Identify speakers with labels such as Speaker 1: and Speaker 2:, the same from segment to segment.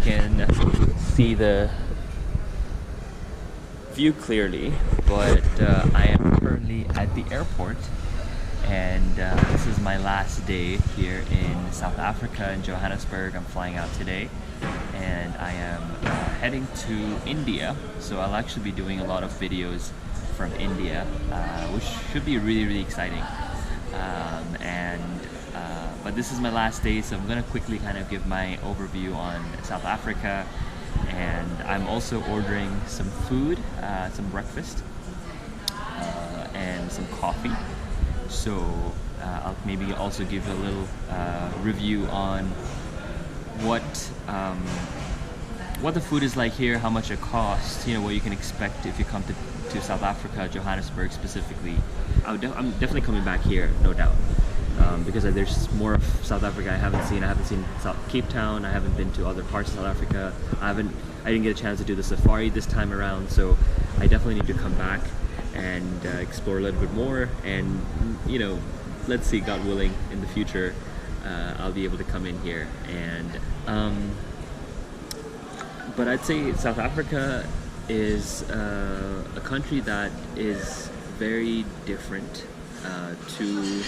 Speaker 1: can see the view clearly, but I am currently at the airport, and this is my last day here in South Africa, in Johannesburg. I'm flying out today, and I am heading to India, so I'll actually be doing a lot of videos from India, which should be really exciting. But this is my last day, so I'm going to quickly kind of give my overview on South Africa, and I'm also ordering some food, some breakfast, and some coffee. So I'll maybe also give a little review on what the food is like here, how much it costs, what you can expect if you come to South Africa, Johannesburg specifically. I'm definitely coming back here, no doubt, because there's more of South Africa I haven't seen. I haven't seen Cape Town. I haven't been to other parts of South Africa. I didn't get a chance to do the safari this time around, so I definitely need to come back and explore a little bit more. And let's see, God willing, in the future, I'll be able to come in here. And but I'd say South Africa is a country that is very different to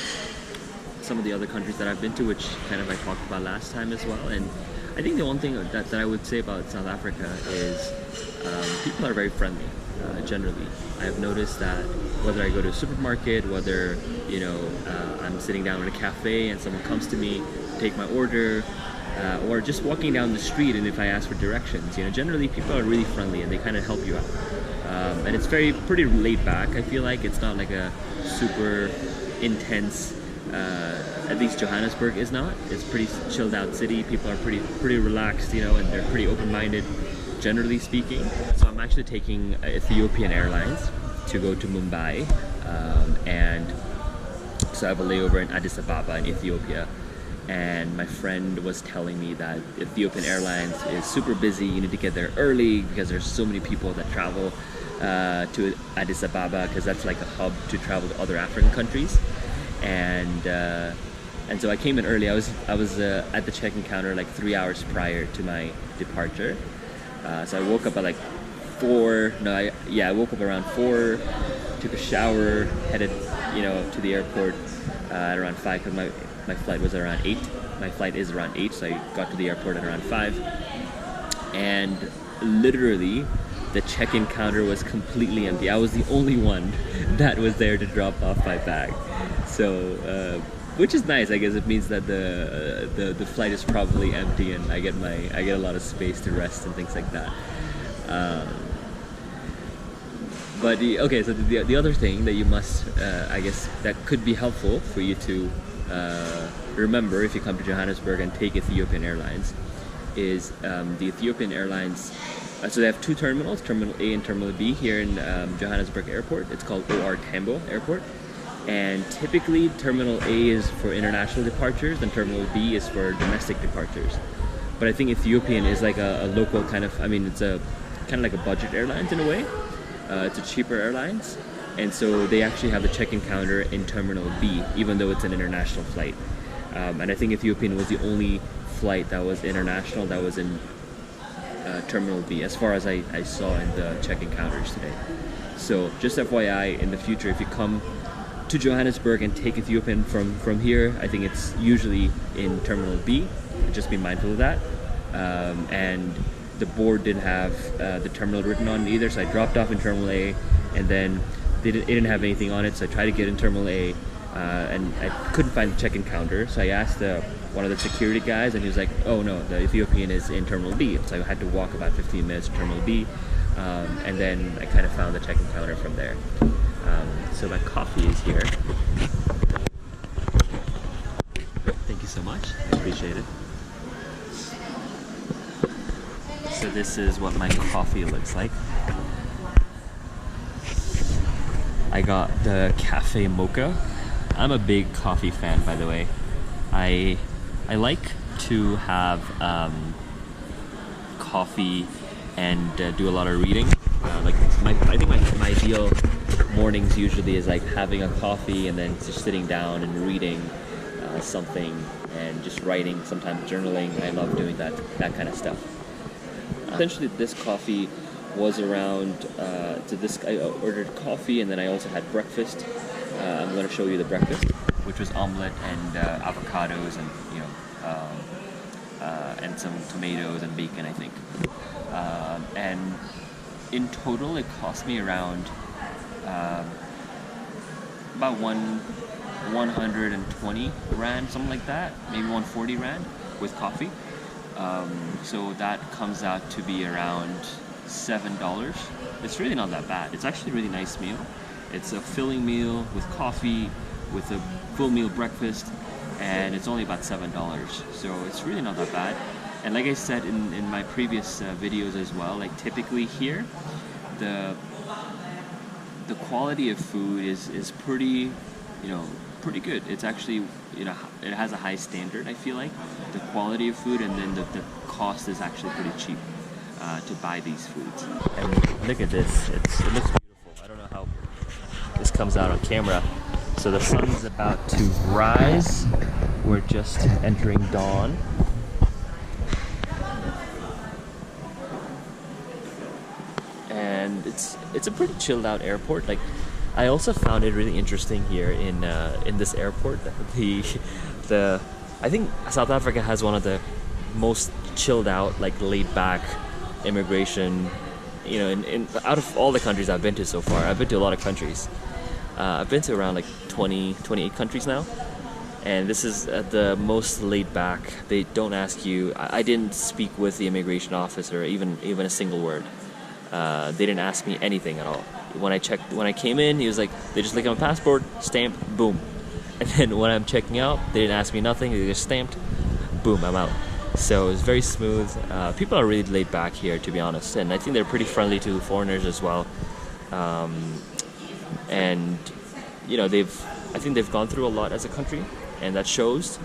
Speaker 1: some of the other countries that I've been to, which kind of I talked about last time as well. And I think the one thing that I would say about South Africa is people are very friendly, generally. I've noticed that whether I go to a supermarket, whether I'm sitting down in a cafe and someone comes to me, take my order, or just walking down the street, and if I ask for directions, generally people are really friendly and they kind of help you out. And it's pretty laid back. I feel like it's not like a super intense. At least Johannesburg is not. It's a pretty chilled out city. People are pretty relaxed, and they're pretty open-minded, generally speaking. So I'm actually taking Ethiopian Airlines to go to Mumbai, and so I have a layover in Addis Ababa in Ethiopia. And my friend was telling me that Ethiopian Airlines is super busy. You need to get there early because there's so many people that travel to Addis Ababa, because that's like a hub to travel to other African countries. And so I came in early. I was at the check-in counter like 3 hours prior to my departure. So I woke up at like 4. I woke up around 4. Took a shower, headed to the airport at around 5, because my flight was around 8. My flight is around 8, so I got to the airport at around 5. And literally, the check-in counter was completely empty. I was the only one that was there to drop off my bag. So, which is nice. I guess it means that the flight is probably empty, and I get a lot of space to rest and things like that. So the other thing that you must, I guess, that could be helpful for you to remember if you come to Johannesburg and take Ethiopian Airlines is the Ethiopian Airlines. So they have 2 terminals, Terminal A and Terminal B here in Johannesburg Airport. It's called OR Tambo Airport. And typically Terminal A is for international departures and Terminal B is for domestic departures. But I think Ethiopian is like a local kind of, it's a kind of like a budget airlines in a way. It's a cheaper airlines. And so they actually have the check-in counter in Terminal B, even though it's an international flight. And I think Ethiopian was the only flight that was international that was in Terminal B, as far as I saw in the check-in counters today. So just FYI, in the future, if you come to Johannesburg and take Ethiopian from here, I think it's usually in Terminal B. Just be mindful of that. And the board didn't have the terminal written on it either, so I dropped off in Terminal A, and then it didn't have anything on it, so I tried to get in Terminal A, and I couldn't find the check-in counter, so I asked one of the security guys, and he was like, oh no, the Ethiopian is in Terminal B. So I had to walk about 15 minutes to Terminal B, and then I kind of found the check-in counter from there. So my coffee is here. Thank you so much, I appreciate it. So this is what my coffee looks like. I got the cafe mocha. I'm a big coffee fan, by the way. I like to have coffee and do a lot of reading. I think my ideal mornings usually is like having a coffee and then just sitting down and reading something and just writing, sometimes journaling. I love doing that kind of stuff. Essentially, this coffee was around. So this I ordered coffee, and then I also had breakfast. I'm going to show you the breakfast, which was omelet and avocados, and and some tomatoes and bacon, I think. And in total, it cost me around about 120 rand, something like that, maybe 140 rand with coffee. So that comes out to be around $7. It's really not that bad. It's actually a really nice meal. It's a filling meal with coffee, with a full meal breakfast, and it's only about $7. So it's really not that bad. And like I said in my previous videos as well, like typically here, the quality of food is pretty, pretty good. It's actually, it has a high standard, I feel like, the quality of food, and then the cost is actually pretty cheap to buy these foods. And look at this, it looks beautiful. I don't know how this comes out on camera. So the sun's about to rise. We're just entering dawn. And it's a pretty chilled out airport. Like, I also found it really interesting here in this airport. I think South Africa has one of the most chilled out, like laid back immigration. Out of all the countries I've been to so far, I've been to a lot of countries. I've been to around like 28 countries now, and this is the most laid back. They don't ask you. I didn't speak with the immigration officer even a single word. They didn't ask me anything at all. When I came in, he was like, they just looked at my passport, stamp, boom. And then when I'm checking out, they didn't ask me nothing. They just stamped, boom, I'm out. So it was very smooth. People are really laid back here, to be honest, and I think they're pretty friendly to foreigners as well. And I think they've gone through a lot as a country, and that shows.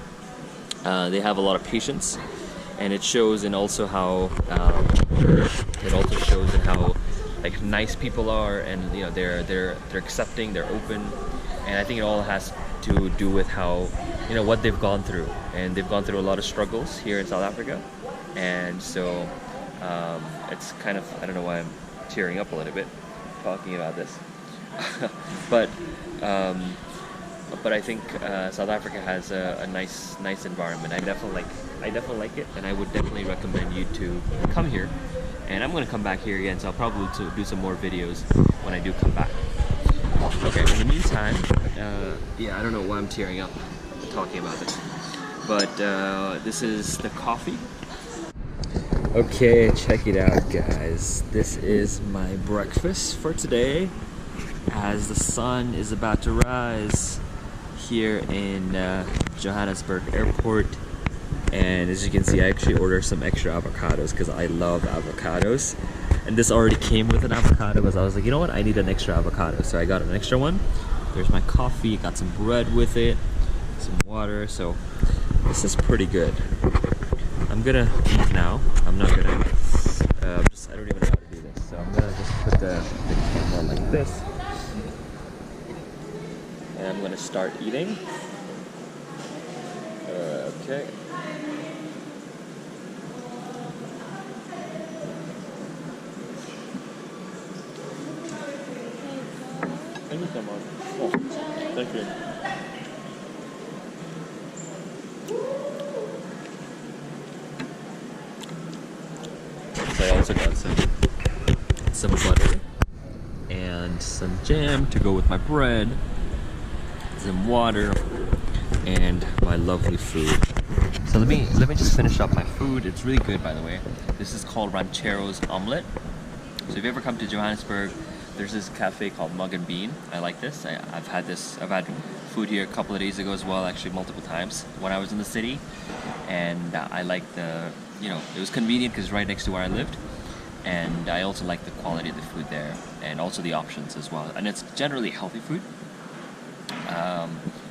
Speaker 1: They have a lot of patience, and it shows in also how like nice people are, and they're accepting, they're open, and I think it all has to do with how what they've gone through, and they've gone through a lot of struggles here in South Africa, and so it's kind of, I don't know why I'm tearing up a little bit talking about this. but I think South Africa has a nice environment. I definitely like it, and I would definitely recommend you to come here. And I'm going to come back here again, so I'll probably do some more videos when I do come back. Okay, in the meantime, I don't know why I'm tearing up talking about this, but this is the coffee. Okay, check it out, guys. This is my breakfast for today, as the sun is about to rise here in Johannesburg Airport. And as you can see, I actually ordered some extra avocados because I love avocados. And this already came with an avocado, because I was like, you know what, I need an extra avocado. So I got an extra one. There's my coffee, got some bread with it, some water. So this is pretty good. I'm gonna eat now. I'm not gonna, I don't even know how to do this. So I'm gonna just put the camera like this. And I'm gonna start eating. Okay. Thank you so much. Oh, thank you. So I also got some butter and some jam to go with my bread, some water, and my lovely food. So let me just finish up my food. It's really good, by the way. This is called Ranchero's Omelette. So if you ever come to Johannesburg, there's this cafe called Mug and Bean. I like this. I've had food here a couple of days ago as well, actually multiple times when I was in the city. And I like it was convenient because it's right next to where I lived. And I also like the quality of the food there, and also the options as well. And it's generally healthy food.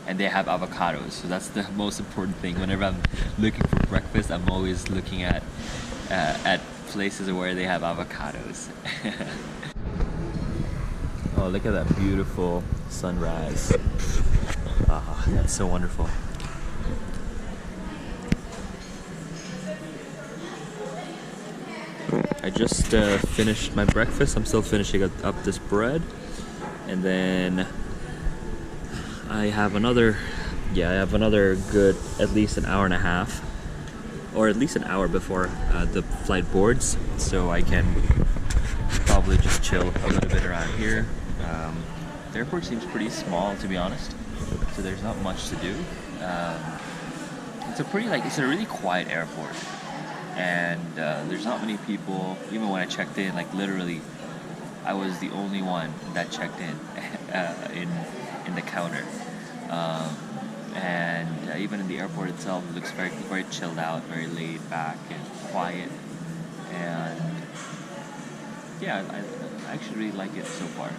Speaker 1: And they have avocados, so that's the most important thing. Whenever I'm looking for breakfast, I'm always looking at places where they have avocados. Oh, look at that beautiful sunrise. Ah, that's so wonderful. I just finished my breakfast. I'm still finishing up this bread, and then I have another good at least an hour and a half, or at least an hour before the flight boards, so I can probably just chill a little bit around here. The airport seems pretty small, to be honest, so there's not much to do. It's a really quiet airport, and there's not many people. Even when I checked in, like literally, I was the only one that checked in in the counter. And even in the airport itself, it looks very, very chilled out, very laid back and quiet. And yeah, I actually really like it so far.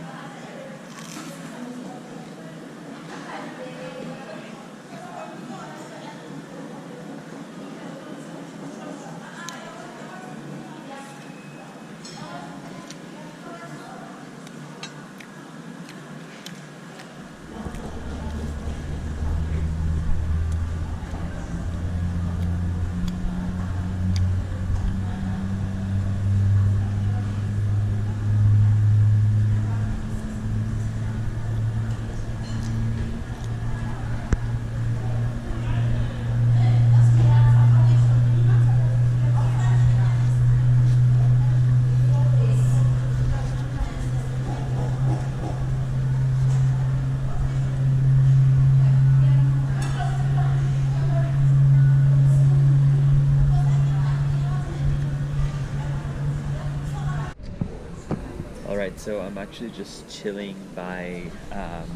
Speaker 1: Alright, so I'm actually just chilling by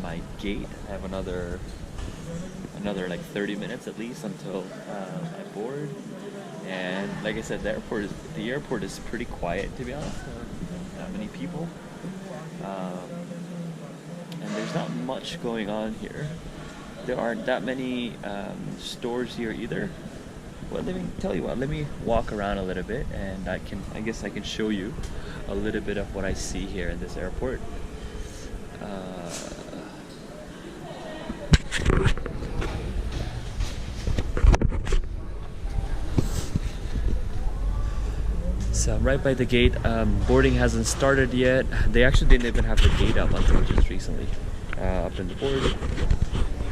Speaker 1: my gate. I have another like 30 minutes at least until I board. And like I said, the airport is pretty quiet, to be honest. Not many people. And there's not much going on here. There aren't that many stores here either. Well, let me tell you what, let me walk around a little bit, and I guess I can show you a little bit of what I see here in this airport. So I'm right by the gate. Boarding hasn't started yet. They actually didn't even have the gate up until just recently, up in the board.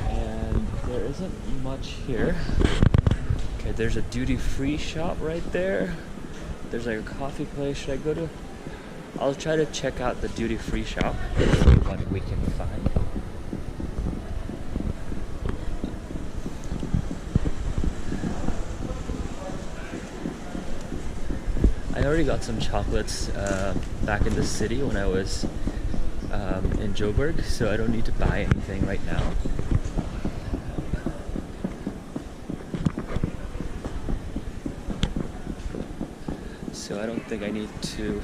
Speaker 1: And there isn't much here. Okay, there's a duty-free shop right there. There's like a coffee place. Should I go to? I'll try to check out the duty-free shop and see what we can find. I already got some chocolates back in the city when I was in Joburg, so I don't need to buy anything right now. So I don't think I need to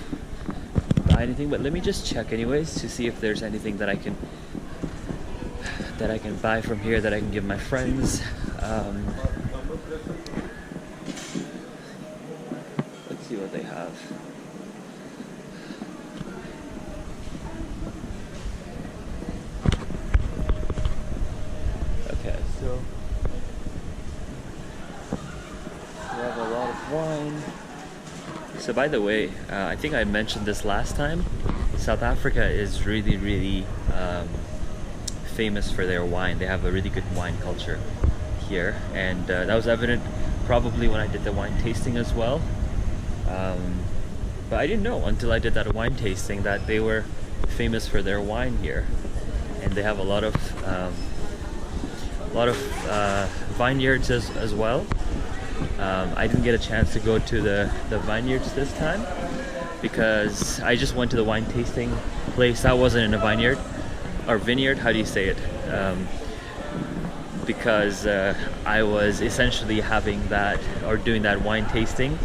Speaker 1: buy anything, but let me just check anyways to see if there's anything that I can buy from here that I can give my friends. Let's see what they have. Okay, so we have a lot of wine. So by the way, I think I mentioned this last time, South Africa is really, really famous for their wine. They have a really good wine culture here, and that was evident probably when I did the wine tasting as well. But I didn't know until I did that wine tasting that they were famous for their wine here, and they have a lot of vineyards as well. I didn't get a chance to go to the vineyards this time because I just went to the wine tasting place. That wasn't in a vineyard or vineyard, how do you say it? Because I was essentially having that or doing that wine tasting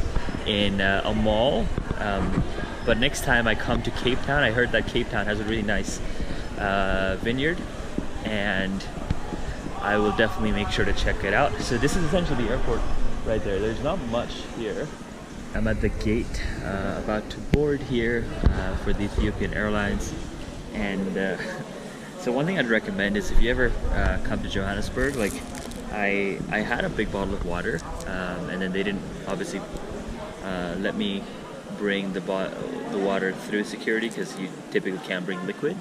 Speaker 1: in a mall. But next time I come to Cape Town, I heard that Cape Town has a really nice vineyard, and I will definitely make sure to check it out. So this is essentially the airport right there. There's not much here. I'm at the gate about to board here for the Ethiopian Airlines, and so one thing I'd recommend is if you ever come to Johannesburg, like I had a big bottle of water, and then they didn't obviously let me bring the water through security because you typically can't bring liquid.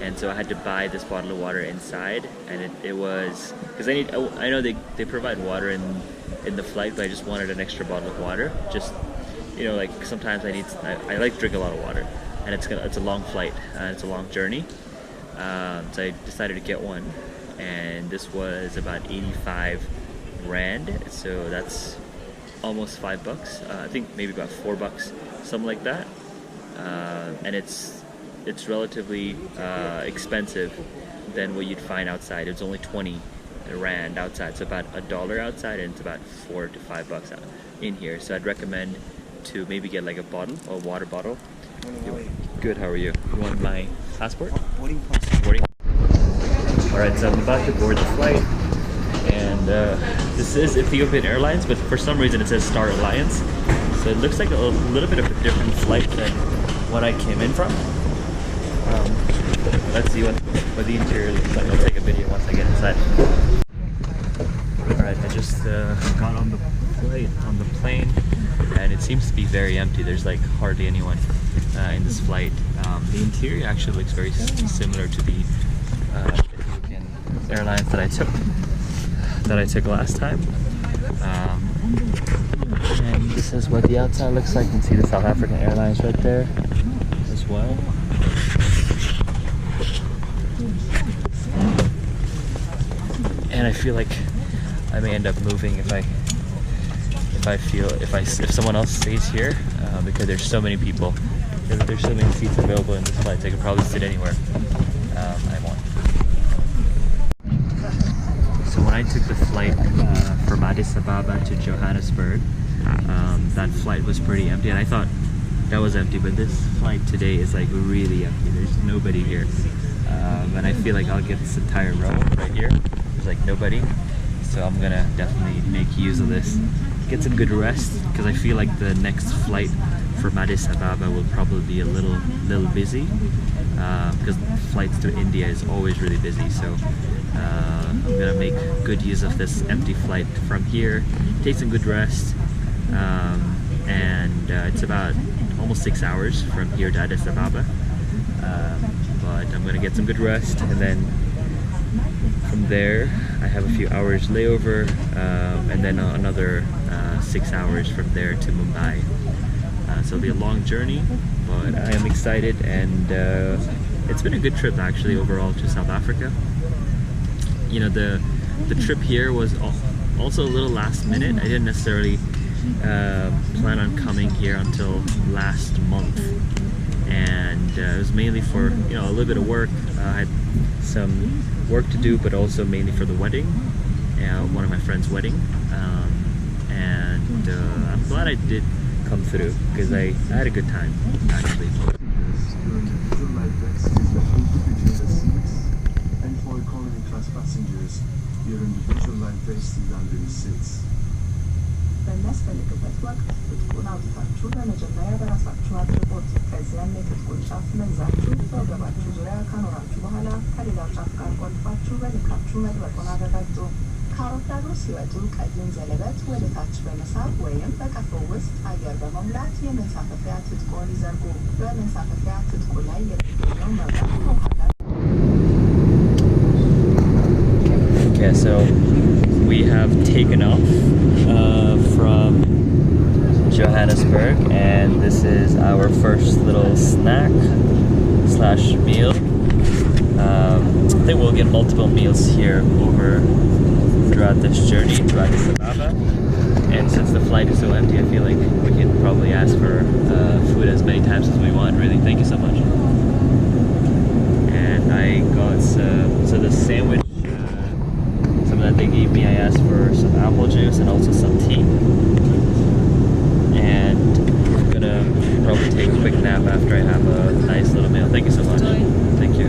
Speaker 1: And so I had to buy this bottle of water inside, and it was because I know they provide water in the flight, but I just wanted an extra bottle of water. Just, you know, like sometimes I like to drink a lot of water, and it's a long flight, it's a long journey. So I decided to get one, and this was about 85 rand, so that's almost $5. I think maybe about $4, something like that. And it's relatively expensive than what you'd find outside. It's only 20 rand outside, so about $1 outside, and it's about $4 to $5 out in here. So I'd recommend to maybe get like a water bottle. Good, how are you? You want my passport? Boarding pass. Boarding. Alright, so I'm about to board the flight, and this is Ethiopian Airlines, but for some reason it says Star Alliance. So it looks like a little bit of a different flight than what I came in from. Let's see what the interior looks like. I'll take a video once I get inside. Alright, I just got on the plane, and it seems to be very empty. There's like hardly anyone in this flight. The interior actually looks very similar to the Ethiopian Airlines that I took last time. And this is what the outside looks like. You can see the South African Airlines right there as well. And I feel like I may end up moving if someone else stays here, because there's so many people. There's so many seats available in this flight. I could probably sit anywhere I want. So when I took the flight from Addis Ababa to Johannesburg, that flight was pretty empty, and I thought that was empty, but this flight today is like really empty. There's nobody here, and I feel like I'll get this entire row right here. There's like nobody, so I'm gonna definitely make use of this, get some good rest, because I feel like the next flight from Addis Ababa will probably be a little busy, because flights to India is always really busy. So I'm gonna make good use of this empty flight from here, take some good rest, and it's about almost 6 hours from here to Addis Ababa, but I'm gonna get some good rest, and then from there I have a few hours layover, and then another 6 hours from there to Mumbai. So it'll be a long journey, but I am excited, and it's been a good trip actually overall to South Africa. You know, the trip here was also a little last minute. I didn't necessarily plan on coming here until last month, and it was mainly for, you know, a little bit of work. I had some work to do, but also mainly for the wedding, one of my friend's wedding, and I'm glad I did come through, because I had a good time actually.
Speaker 2: And for economy class passengers, your individual line faces under the seats. በሚያስፈልግበት ወቅት ትጥቁን አውጥታችሁ በመጀመሪያ በራሳችሁ አድርጉት። ከዚያም የትጥቁን ጫፍ መዛችሁ በወገባችሁ ዙሪያ ካኖራችሁ በኋላ ከሌላው ጫፍ ጋር ቆልፋችሁ በልካችሁ መጥበቁን አረጋግጡ። ከአውሮፕላኑ ሲወጡ ቀዩን ዘለበት ወደ ታች በመሳብ ወይም በቀፎ ውስጥ አየር በመሙላት የመንሳፈፊያ ትጥቁን ይዘርጉ። በመንሳፈፊያ ትጥቁ ላይ የሚገኘው መብራት ከውሃ ጋር
Speaker 1: Okay, so we have taken off from Johannesburg, and this is our first little snack / meal. I think we'll get multiple meals here throughout this journey to Addis Ababa, and since the flight is so empty, I feel like we can probably ask for food as many times as we want. Really, thank you so much. And I got the sandwich that they gave me. I asked for some apple juice and also some tea, and I'm gonna probably take a quick nap after I have a nice little meal. Thank you so much. Thank you.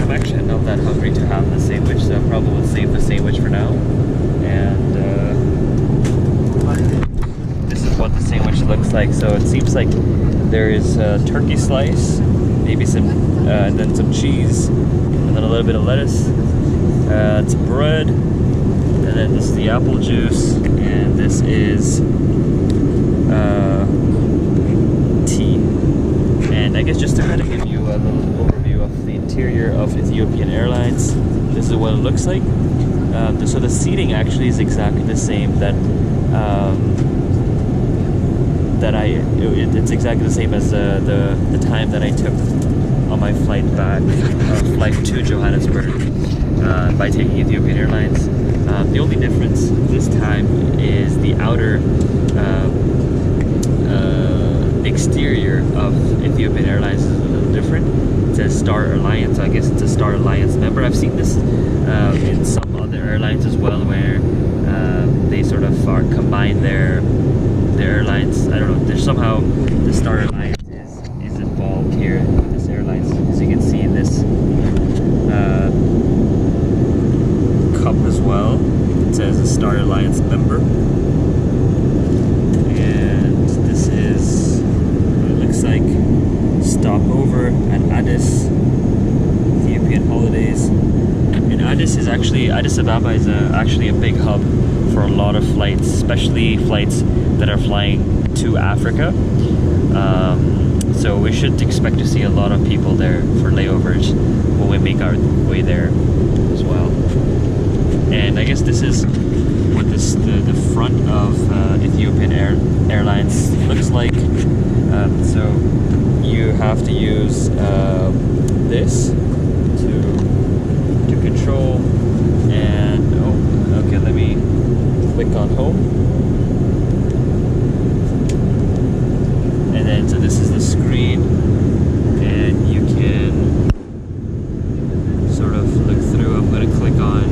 Speaker 1: I'm actually not that hungry to have the sandwich, so I probably will save the sandwich for now. And this is what the sandwich looks like. So it seems like there is a turkey slice, maybe some and then some cheese, and then a little bit of lettuce, some bread, and then this is the apple juice, and this is looks like. So the seating actually is exactly the same it's exactly the same as the time that I took on my flight back, flight to Johannesburg by taking Ethiopian Airlines. The only difference this time is the outer exterior of Ethiopian Airlines is a little different. It says Star Alliance, so I guess it's a Star Alliance member. I've seen this in some other airlines as well, where they sort of are combine their airlines. I don't know. There's somehow the Star Alliance is involved here with this airline. As you can see in this cup as well, it says a Star Alliance member. And this is what it looks like. Stopover at Addis, Ethiopian holidays. And Addis Ababa is actually a big hub for a lot of flights, especially flights that are flying to Africa. So we should expect to see a lot of people there for layovers when we make our way there as well. And I guess this is what the front of Ethiopian Airlines looks like. So you have to use this to control. And okay, let me click on home. And then so this is the screen, and you can sort of look through. I'm going to click on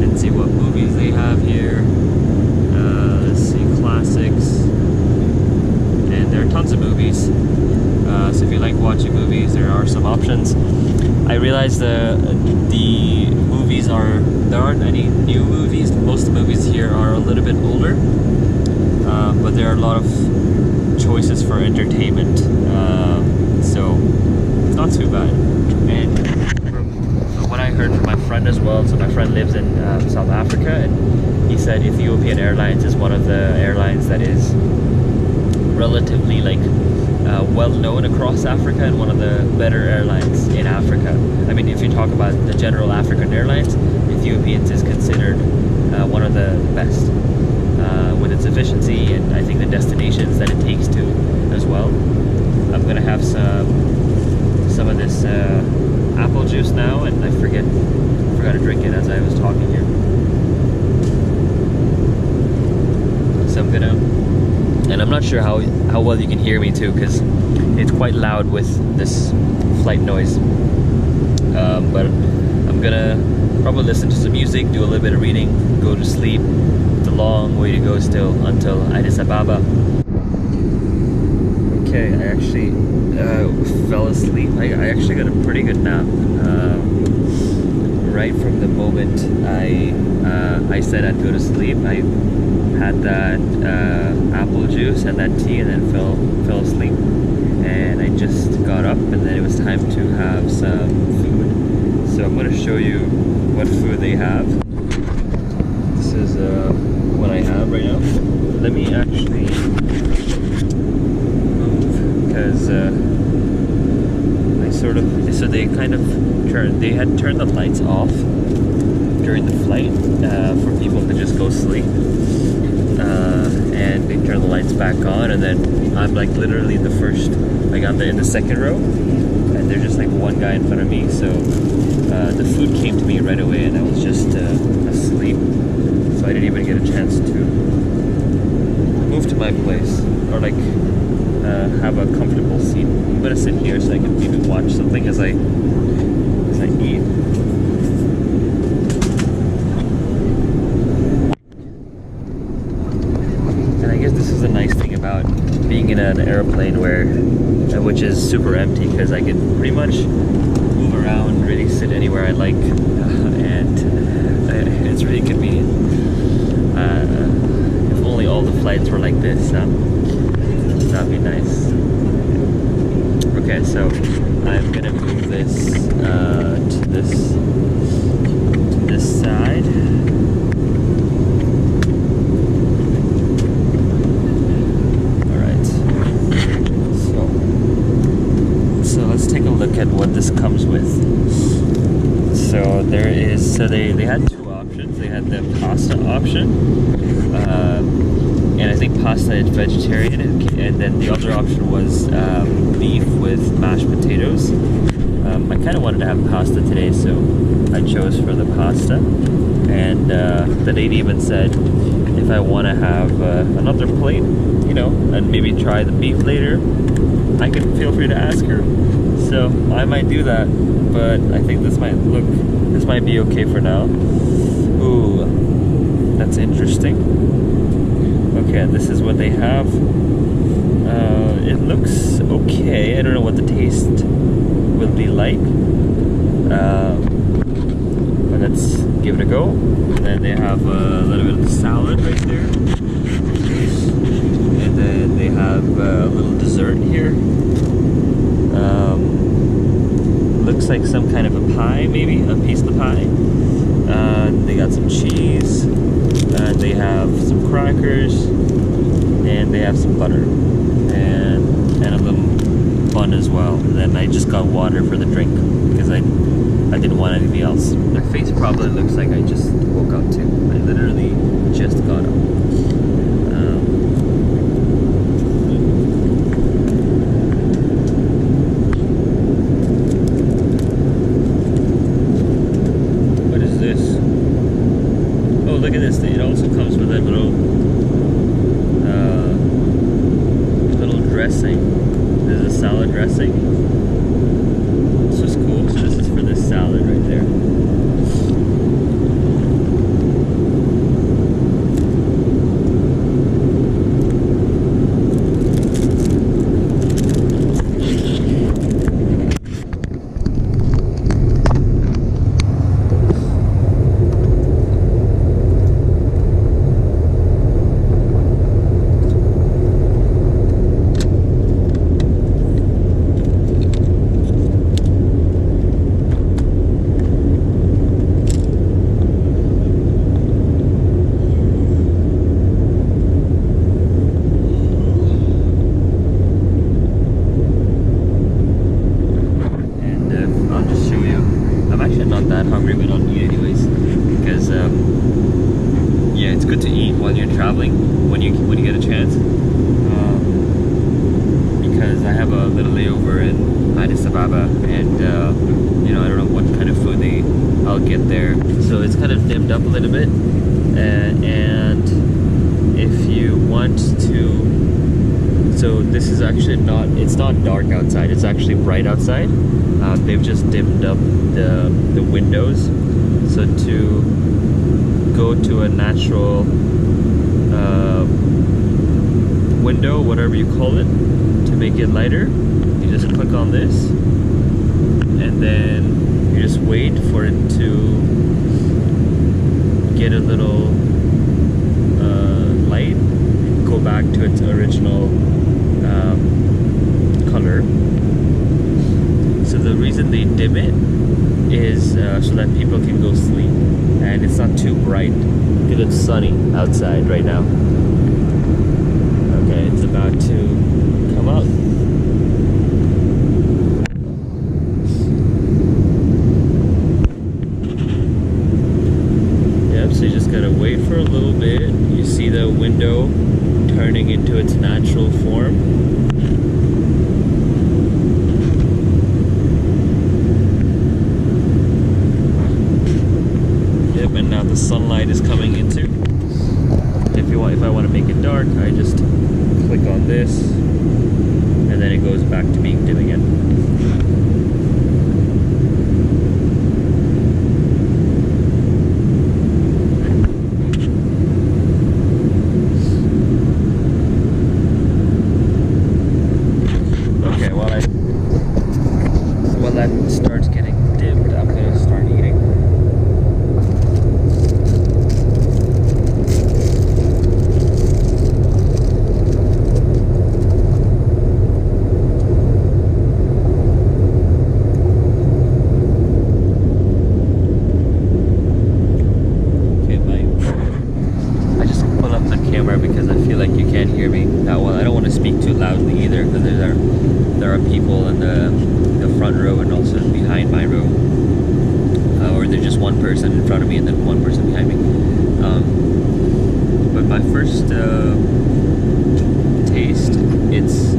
Speaker 1: and see what movies they have here. Let's see, classics, and there are tons of movies. So if you like watching movies, there are some options. I realize the movies there aren't any new movies. Most of the movies here are a little bit older, but there are a lot of choices for entertainment, so it's not too bad. And from what I heard from my friend as well, so my friend lives in South Africa, and he said Ethiopian Airlines is one of the airlines that is relatively well known across Africa, and one of the better airlines in Africa. I mean, if you talk about the general African airlines, Ethiopians is considered one of the best with its efficiency, and I think the destinations that it takes to as well. I'm gonna have some of this apple juice now, and I forgot to drink it as I was talking here. So I'm gonna. And I'm not sure how well you can hear me too, because it's quite loud with this flight noise. But I'm gonna probably listen to some music, do a little bit of reading, go to sleep. It's a long way to go still until Addis Ababa. Okay, I actually fell asleep. I actually got a pretty good nap. Right from the moment I said I'd go to sleep, I had that apple juice and that tea, and then fell asleep. And I just got up, and then it was time to have some food. So I'm going to show you what food they have. This is what I have right now. Let me actually move, because so they kind of had turned the lights off during the flight for people to just go sleep. And they turn the lights back on, and then I'm literally in the second row, and there's just one guy in front of me. So the food came to me right away, and I was just asleep, so I didn't even get a chance to move to my place or have a comfortable seat. I'm gonna sit here so I can maybe watch something as I eat. This is a nice thing about being in an airplane which is super empty, because I can pretty much move around, really sit anywhere I like, and it's really convenient. If only all the flights were like this, that'd be nice. Okay, so I'm gonna move this to this side. Let's take a look at what this comes with. So there is So they had two options. They had the pasta option, and I think pasta is vegetarian, and then the other option was beef with mashed potatoes. I kind of wanted to have pasta today, so I chose for the pasta. And the lady even said if I want to have another plate, you know, and maybe try the beef later, I can feel free to ask her. So I might do that, but I think this might be okay for now. Ooh, that's interesting. Okay, this is what they have. It looks okay. I don't know what the taste will be like, but let's give it a go. And then they have a little bit of the salad right there, and then they have a little dessert here. Looks like some kind of a pie, maybe a piece of the pie. They got some cheese, and they have some crackers, and they have some butter, and a little bun as well. And then I just got water for the drink because I didn't want anything else. Their face probably looks like I just woke up too. I literally just got up. What is this? Oh, look at this. It also comes with a little dressing. There's a salad dressing. This is cool. So this is for this salad right there. Hungry, but I'll eat anyways because yeah, it's good to eat while you're traveling when you get a chance, because I have a little layover in Addis Ababa, and you know, I don't know what kind of food I'll get there, so it's kind of dimmed up a little bit, and if you want to, so this is actually it's not dark outside, it's actually bright outside. They've just dimmed up the windows, so to go to a natural window, whatever you call it, to make it lighter, you just click on this, and then you just wait for it to get a little light, go back to its original color. So the reason they dim it is so that people can go sleep, and it's not too bright because it's sunny outside right now. Okay, it's about to come out. Yep, so you just gotta wait for a little bit. You see the window turning into its natural form. And now the sunlight is coming into. If I want to make it dark, I just click on this, and then it goes back to being dim again. Okay, while that starts getting dimmed, I'm gonna start eating. Because I feel like you can't hear me that well. I don't want to speak too loudly either, because there are people in the front row and also behind my row, or there's just one person in front of me and then one person behind me. But my first taste, it's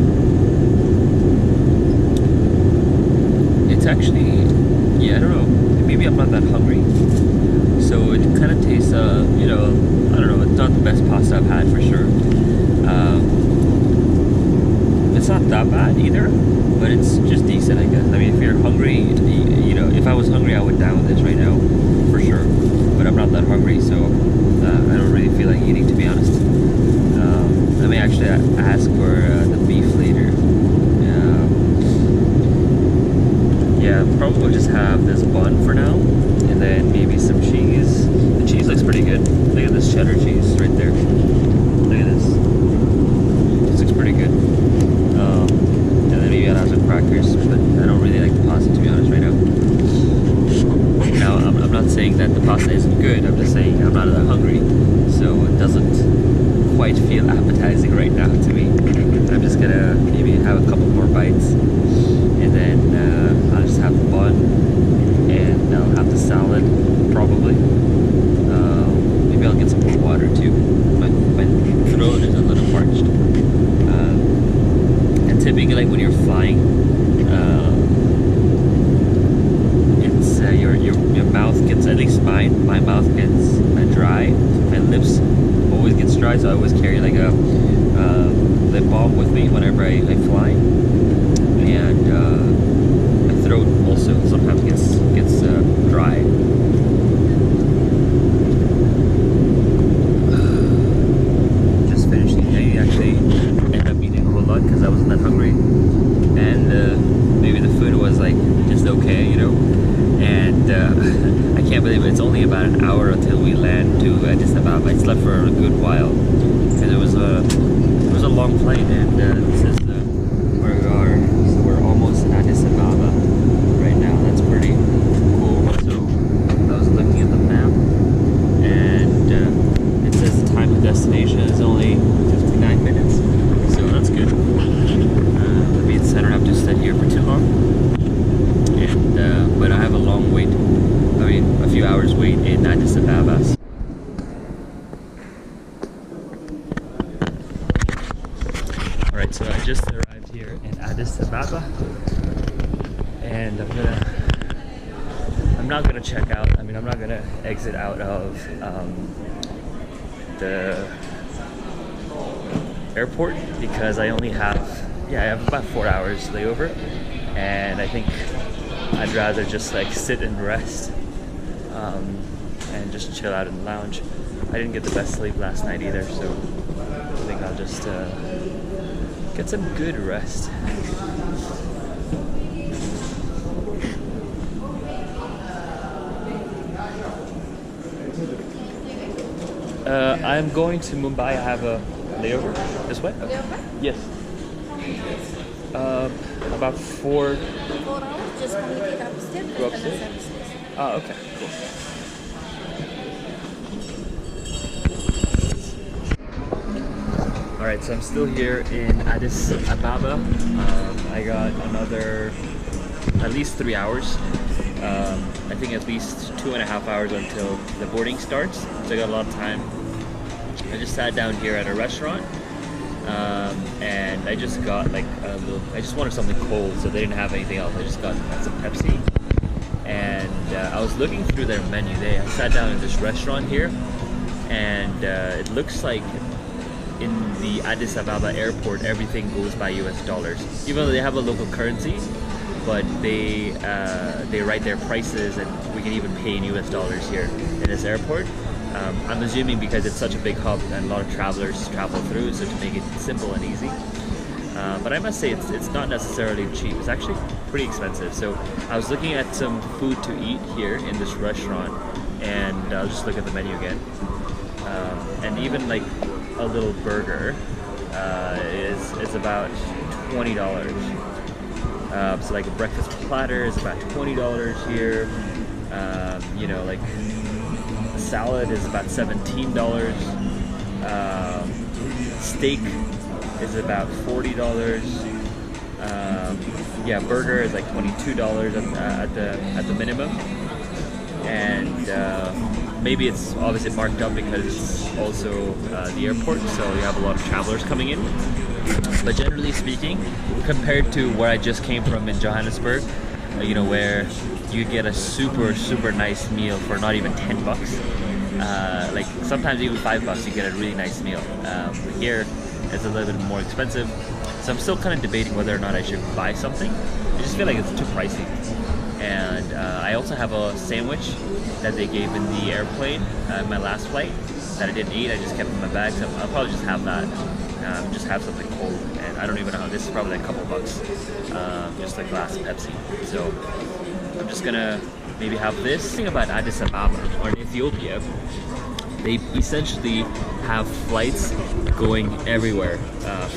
Speaker 1: actually, yeah, I don't know, maybe I'm not that hungry, so it kind of tastes, you know, I don't know, it's not the best pasta I've had for sure. It's not that bad either, but it's just decent, I guess. I mean, if you're hungry, you know, if I was hungry, I would down this right now, for sure. But I'm not that hungry, so I don't really feel like eating, to be honest. I may actually ask for the beef later. Yeah, probably we'll just have this bun for now, and then maybe some cheese. The cheese looks pretty good. Look at this cheddar cheese right there. Look at this. This looks pretty good. And then maybe I'll have some crackers, but I don't really like the pasta, to be honest, right now. Now, I'm not saying that the pasta isn't good. I'm just saying I'm not that hungry, so it doesn't quite feel appetizing right now to me. I'm just gonna maybe have a couple more bites, and then I'll just have the bun, and I'll have the salad, probably. Maybe I'll get some more water too. My throat is a little parched. And typically, like when you're flying, it's your mouth gets, at least my mouth gets dry. My lips always gets dry, so I always carry like a lip balm with me whenever I fly. And my throat also sometimes gets dry. Just finishing. I actually ended up eating a whole lot because I wasn't that hungry, and maybe the food was like just okay, you know. And I can't believe it's only about an hour until we land to Addis Ababa. I slept for a good while because it was a long flight, and this is where we are. So we're almost in Addis Ababa right now. That's pretty cool. So I was looking at the map, and it says the time of destination is only 59 minutes, so that's good. That means I don't have to sit here for too long. And but I have a long wait. I mean, a few hours wait in Addis Ababa. Alright, so I just arrived here in Addis Ababa, and I'm not gonna check out. I mean, I'm not gonna exit out of the airport because I only have, I have about 4 hours layover, and I think I'd rather just like sit and rest and just chill out in the lounge. I didn't get the best sleep last night either, so I think I'll just get some good rest. I'm going to Mumbai. I have a layover this way. Okay. Layover? Yes. About 4
Speaker 3: hours, just communicate upstairs.
Speaker 1: Go upstairs? Oh, okay, cool. Alright, so I'm still here in Addis Ababa. I got another at least 3 hours. I think at least 2.5 hours until the boarding starts. So I got a lot of time. I just sat down here at a restaurant. And I just got like I just wanted something cold, so they didn't have anything else. I just got some Pepsi, and I was looking through their menu. I sat down in this restaurant here, and it looks like in the Addis Ababa Airport everything goes by US dollars, even though they have a local currency, but they write their prices, and we can even pay in US dollars here in this airport. I'm assuming because it's such a big hub and a lot of travelers travel through, so to make it simple and easy. But I must say it's not necessarily cheap. It's actually pretty expensive. So I was looking at some food to eat here in this restaurant, and I'll just look at the menu again. And even like a little burger is about $20. So like a breakfast platter is about $20 here. You know, like salad is about $17. Steak is about $40. Yeah, burger is like $22 at the minimum. and maybe it's obviously marked up because it's also the airport, so you have a lot of travelers coming in. But generally speaking, compared to where I just came from in Johannesburg, you know, where you get a super nice meal for not even 10 bucks, like sometimes even $5 you get a really nice meal. Here it's a little bit more expensive, so I'm still kind of debating whether or not I should buy something. I just feel like it's too pricey. And I also have a sandwich that they gave in the airplane, my last flight, that I didn't eat. I just kept in my bag, so I'll probably just have that. Just have something cold, and I don't even know how. This is probably like a couple bucks, just a glass of Pepsi. So I'm just gonna maybe have this. The thing about Addis Ababa or in Ethiopia, they essentially have flights going everywhere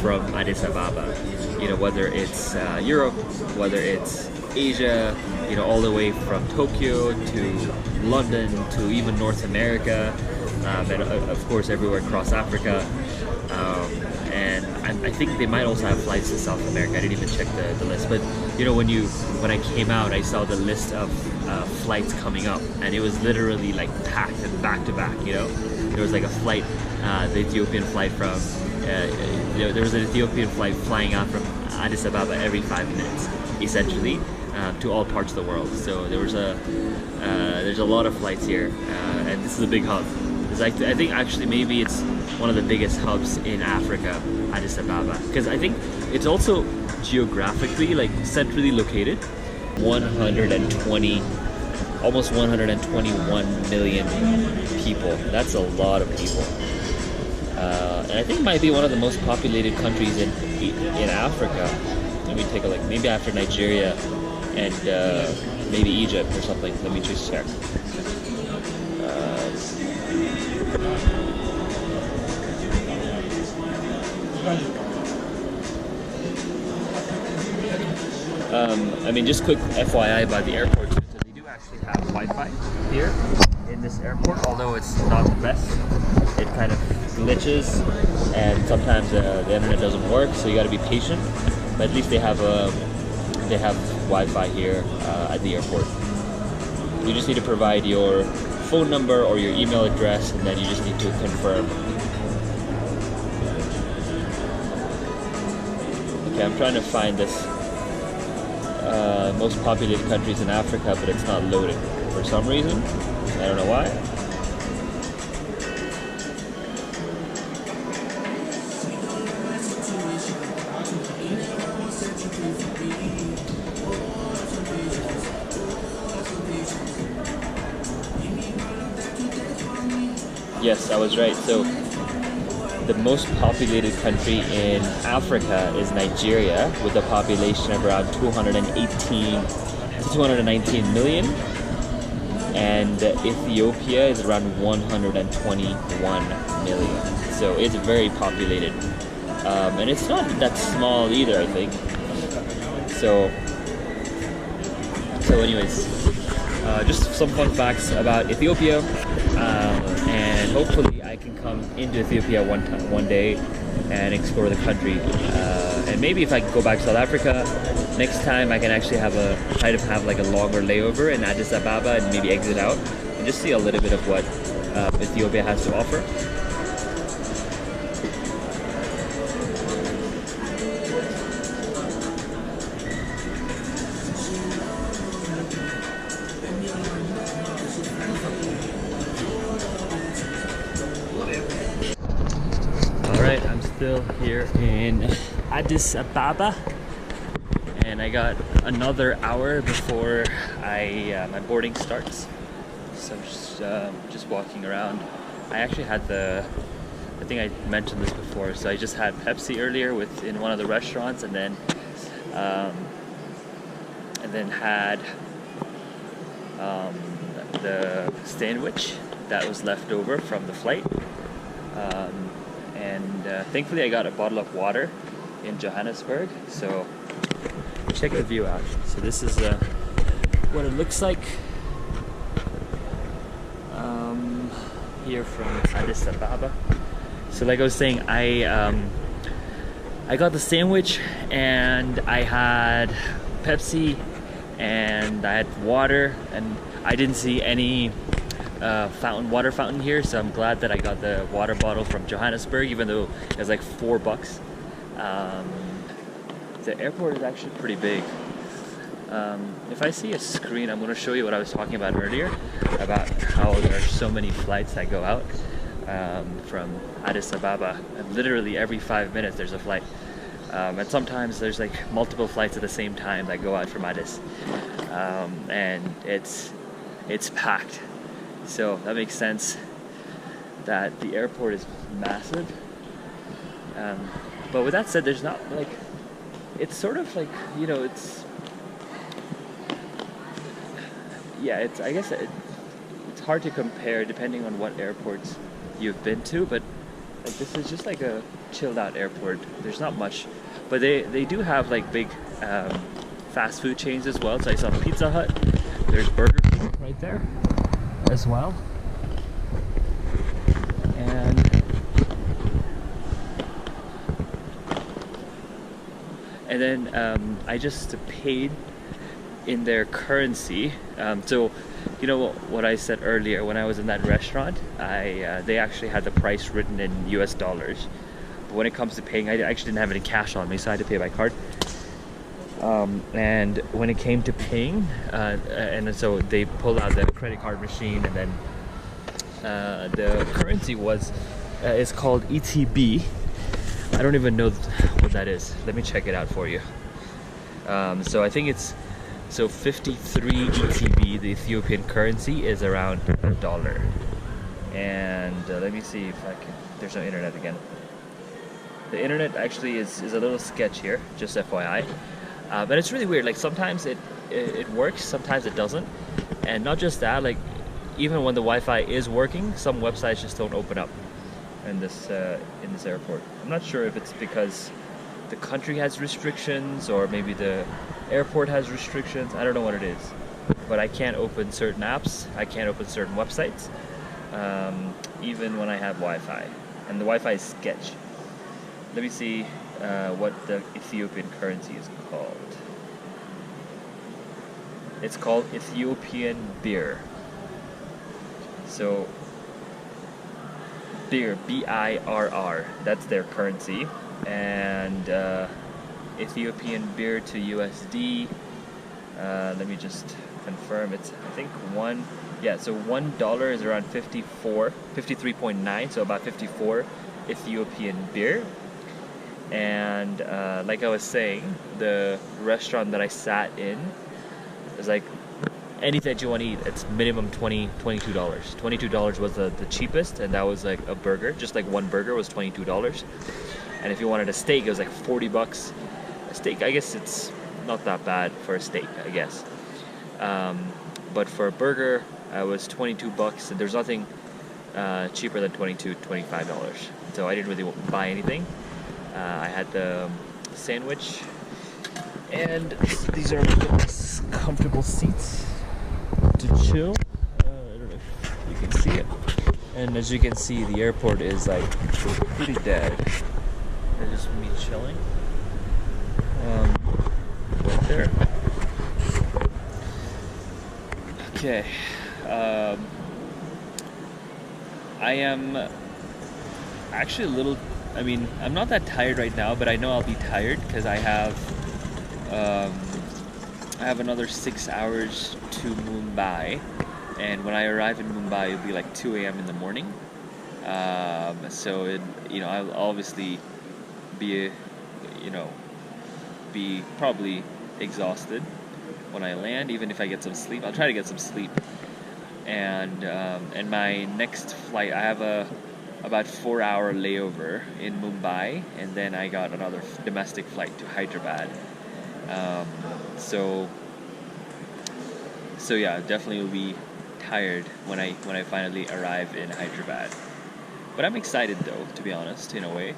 Speaker 1: from Addis Ababa. You know, whether it's Europe, whether it's Asia, you know, all the way from Tokyo to London to even North America, and of course everywhere across Africa. And I think they might also have flights to South America. I didn't even check the list, but you know, when I came out, I saw the list of flights coming up, and it was literally like packed and back to back. You know, there was like a flight, the Ethiopian flight from there was an Ethiopian flight flying out from Addis Ababa every 5 minutes, essentially, to all parts of the world. So there's a lot of flights here, and this is a big hub. I think actually maybe it's one of the biggest hubs in Africa, Addis Ababa, because I think it's also geographically like centrally located. 120, almost 121 million people. That's a lot of people, and I think it might be one of the most populated countries in Africa. Let me take a look. Maybe after Nigeria and maybe Egypt or something. Let me just check. I mean, just quick FYI about the airport. So they do actually have Wi-Fi here in this airport, although it's not the best. It kind of glitches, and sometimes the internet doesn't work, so you got to be patient. But at least they have Wi-Fi here at the airport. You just need to provide your phone number or your email address, and then you just need to confirm. Okay, I'm trying to find this most populated countries in Africa, but it's not loading for some reason. I don't know why. Yes, I was right. So the most populated country in Africa is Nigeria, with a population of around 218 to 219 million, and Ethiopia is around 121 million. So it's very populated, and it's not that small either, I think. So anyways, just some fun facts about Ethiopia, and hopefully I can come into Ethiopia one day and explore the country, and maybe if I can go back to South Africa next time, I can actually try to have like a longer layover in Addis Ababa and maybe exit out and just see a little bit of what Ethiopia has to offer. Alright, I'm still here in Addis Ababa, and I got another hour before my boarding starts. So I'm just walking around. I actually had I think I mentioned this before, so I just had Pepsi earlier in one of the restaurants, and then had the sandwich that was left over from the flight. Thankfully I got a bottle of water in Johannesburg, so check the view out. So this is what it looks like here from Addis Ababa. So like I was saying, I got the sandwich, and I had Pepsi, and I had water, and I didn't see any water fountain here, so I'm glad that I got the water bottle from Johannesburg, even though it was like $4. The airport is actually pretty big. If I see a screen, I'm going to show you what I was talking about earlier, about how there are so many flights that go out from Addis Ababa, and literally every 5 minutes there's a flight. And sometimes there's like multiple flights at the same time that go out from Addis, and it's packed. So that makes sense that the airport is massive. But with that said, there's not like, it's sort of like, you know, it's, yeah, it's, I guess it's hard to compare depending on what airports you've been to, but like this is just like a chilled out airport. There's not much, but they do have like big fast food chains as well. So I saw Pizza Hut, there's Burger King right there as well, and then I just paid in their currency. So you know what I said earlier, when I was in that restaurant, they actually had the price written in US dollars, but when it comes to paying, I actually didn't have any cash on me, so I had to pay by card. And when it came to paying, and so they pulled out the credit card machine, and then the currency was is called ETB. I don't even know what that is. Let me check it out for you. So I think it's 53 ETB, the Ethiopian currency, is around $1. And let me see if I can. There's no internet again. The internet actually is a little sketch here, just FYI. But it's really weird. Like sometimes it works, sometimes it doesn't. And not just that, like even when the Wi-Fi is working, some websites just don't open up in this airport. I'm not sure if it's because the country has restrictions or maybe the airport has restrictions. I don't know what it is, but I can't open certain apps, I can't open certain websites, even when I have Wi-Fi, and the Wi-Fi is sketch. Let me see what the Ethiopian currency is called. It's called Ethiopian birr. So birr, B-I-R-R, that's their currency. And Ethiopian birr to USD, let me just confirm, it's I think so $1 is around 53.9, so about 54 Ethiopian birr. And like I was saying, the restaurant that I sat in is like anything that you want to eat, it's minimum $22. $22 was the cheapest, and that was like a burger, just like one burger was $22. And if you wanted a steak, it was like $40. A steak, I guess it's not that bad for a steak, I guess. But for a burger, it was $22, and there's nothing cheaper than $25. So I didn't really buy anything. I had the sandwich, and these are nice, comfortable seats to chill. I don't know if you can see it. And as you can see, the airport is like pretty dead. It's just me chilling right there. Okay. I am actually a little, I'm not that tired right now, but I know I'll be tired because I have another 6 hours to Mumbai, and when I arrive in Mumbai, it'll be like 2 a.m. in the morning. So I'll obviously be probably exhausted when I land. Even if I get some sleep, I'll try to get some sleep. And my next flight, I have about 4-hour layover in Mumbai, and then I got another domestic flight to Hyderabad. So yeah, definitely will be tired when I finally arrive in Hyderabad. But I'm excited though, to be honest, in a way.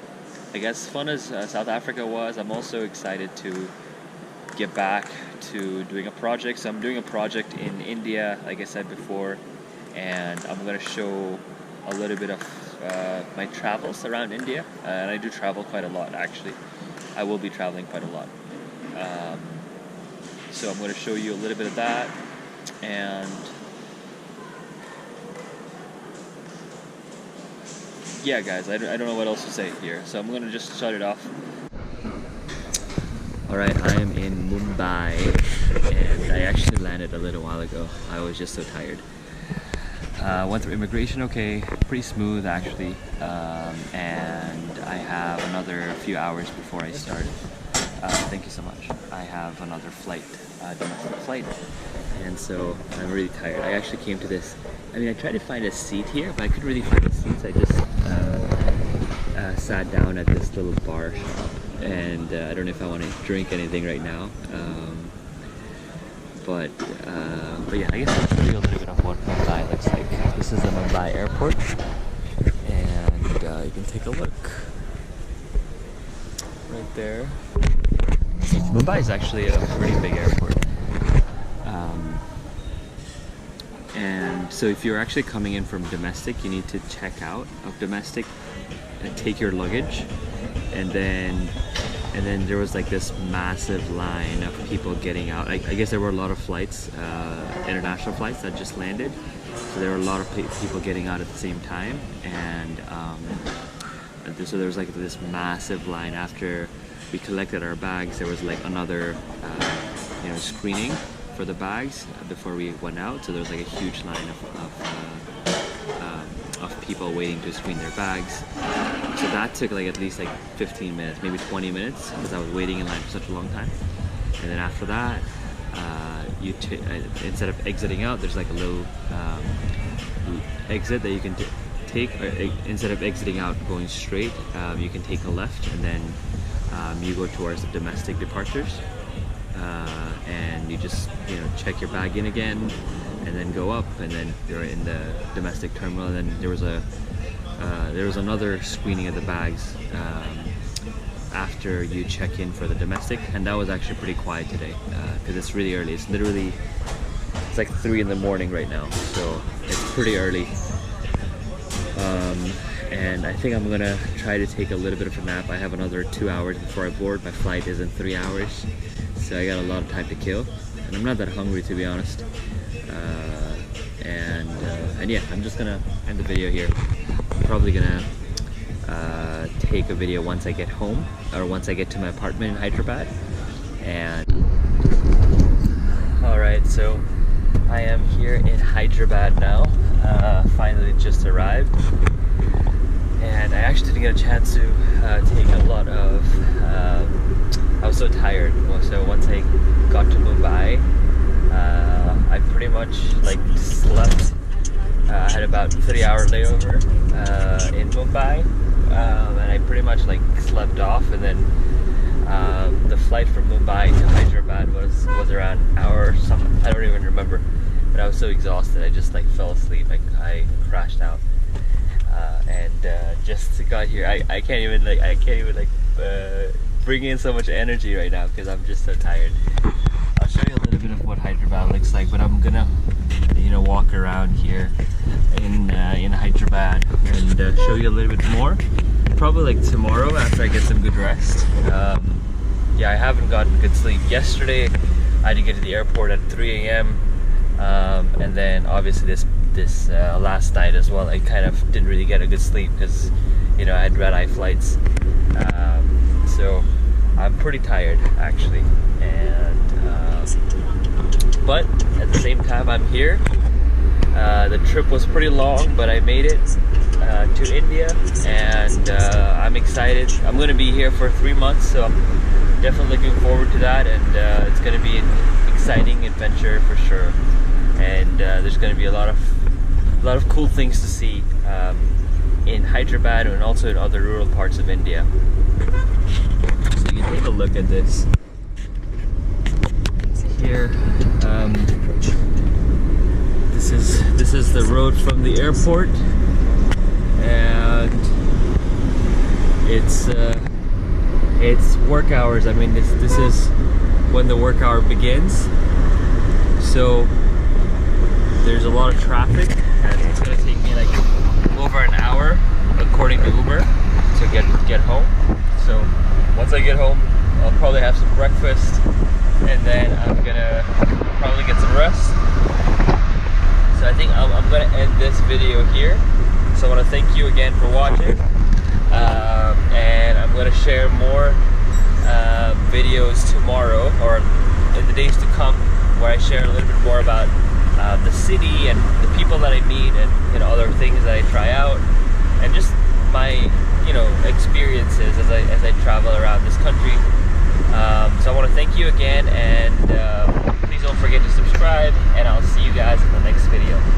Speaker 1: Like as fun as South Africa was, I'm also excited to get back to doing a project. So I'm doing a project in India, like I said before, and I'm going to show a little bit of my travels around India. And I do travel quite a lot, actually. I will be traveling quite a lot. So I'm going to show you a little bit of that, and yeah, guys, I don't know what else to say here, so I'm gonna just shut it off. Alright, I am in Mumbai, and I actually landed a little while ago. I was just so tired. Went through immigration okay, pretty smooth actually, and I have another few hours before I start. Thank you so much. I have another flight, domestic flight, and so I'm really tired. I actually came to this, I tried to find a seat here, but I couldn't really find a seat, so I just sat down at this little bar shop, and I don't know if I want to drink anything right now, but yeah, I guess I'll show you a little bit of what Mumbai looks like. This is the Mumbai Airport, and you can take a look right there. Mumbai is actually a pretty big airport, and so if you're actually coming in from domestic, you need to check out of domestic and take your luggage, and then there was like this massive line of people getting out. I guess there were a lot of flights, international flights that just landed, so there were a lot of people getting out at the same time, and so there was like this massive line. After we collected our bags, there was like another screening for the bags before we went out, so there was like a huge line of people waiting to screen their bags. So that took like at least like 15 minutes, maybe 20 minutes, because I was waiting in line for such a long time. And then after that, instead of exiting out, there's like a little exit that you can take. Or, instead of exiting out going straight, you can take a left, and then you go towards the domestic departures, and you just check your bag in again, and then go up, and then you're in the domestic terminal. And then there was another screening of the bags after you check in for the domestic, and that was actually pretty quiet today because it's really early. It's like 3 in the morning right now, so it's pretty early. And I think I'm gonna try to take a little bit of a nap. I have another 2 hours before I board. My flight is in 3 hours, so I got a lot of time to kill, and I'm not that hungry, to be honest. And yeah, I'm just gonna end the video here. I'm probably gonna take a video once I get home, or once I get to my apartment in Hyderabad. And alright, so I am here in Hyderabad now. Finally just arrived, and I actually didn't get a chance to take a lot of I was so tired. So once I got to Mumbai, I pretty much like slept. I had about 3-hour layover in Mumbai, and I pretty much like slept off. And then the flight from Mumbai to Hyderabad was around an hour or something. I don't even remember, but I was so exhausted I just like fell asleep. Like I crashed out, and just got here. I can't even bring in so much energy right now because I'm just so tired. I'll show you a little bit of what Hyderabad looks like, but I'm gonna walk around here in Hyderabad and show you a little bit more, probably like tomorrow after I get some good rest. Yeah, I haven't gotten good sleep. Yesterday I had to get to the airport at 3 a.m. And then obviously this last night as well, I kind of didn't really get a good sleep because I had red-eye flights. So I'm pretty tired actually, and but at the same time I'm here. The trip was pretty long, but I made it to India, and I'm excited. I'm going to be here for 3 months, so I'm definitely looking forward to that, and it's going to be an exciting adventure for sure. And there's going to be a lot of cool things to see in Hyderabad and also in other rural parts of India. So you can take a look at this here. This is the road from the airport, and it's work hours. I mean, this is when the work hour begins, so there's a lot of traffic, and it's gonna take me like over an hour according to Uber to get home. So once I get home, I'll probably have some breakfast, and then I'm gonna probably get some rest. So I think I'm gonna end this video here. So I want to thank you again for watching, and I'm going to share more videos tomorrow or in the days to come, where I share a little bit more about the city and the people that I meet, and other things that I try out, and just my experiences as I travel around this country. So I want to thank you again, and please don't forget to subscribe, and I'll see you guys in the next video.